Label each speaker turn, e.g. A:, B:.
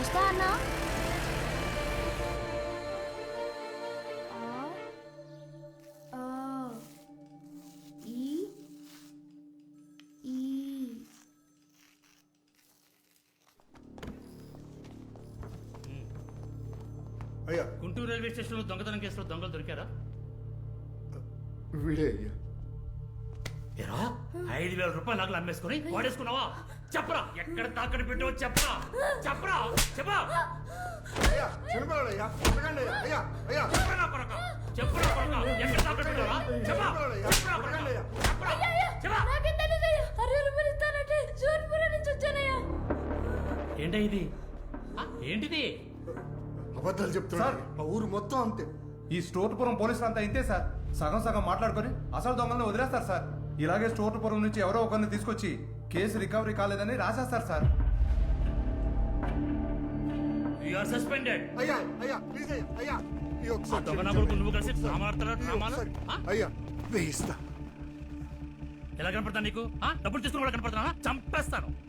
A: వస్తా అన్నా.
B: అయ్యా
C: గుంటూరు రైల్వే స్టేషన్లో దొంగతనం కేసులో దొంగలు దొరికారా?
B: వీడే అయ్యా.
C: ఎరా 5,000 రూపాయలు నగలు అమ్మేసుకుని వాడేసుకున్నావా? చెప్పరా, ఎక్కడ తాకట్టు పెట్టావో చెప్పరా, చెప్పరా, చెప్పా.
B: అయ్యా చనిపోయాడు అయ్యా. కొట్టకండి అయ్యా. అయ్యా అయ్యా
C: చెప్పరా కొరక, చెప్పరా కొరక, ఎక్కడ తాకట్టు పెట్టావా? చెప్పా, చెప్పరా కొరక, చెప్పరా, చెప్పా. ఏంటి ఇది? ఏంటిది?
B: అబద్ధాలు చెప్తున్నాడు. మా ఊరు మొత్తం అంతే.
D: ఈ స్టోర్పురం పోలీసులు అంతా ఇంతే సార్. సగం సగం మాట్లాడుకొని అసలు దొంగలను వదిలేస్తారు సార్. ఇలాగే స్టోర్పురం నుంచి ఎవరో ఒకరిని తీసుకొచ్చి కేసు రికవరీ కాలేదని రాసేస్తారు సార్.
C: You are suspended.
B: అయ్యా అయ్యా ప్లీజ్ అయ్యా. అయ్యా ఈ ఒకసారి
C: దొంగ నగలకు నువ్వు కలిసి డ్రామాలు
B: అయ్యా వేయిస్తా.
C: ఎలా కనపడతా నీకు? డబ్బులు తీసుకుని కూడా కనపడతా? చంపేస్తాను.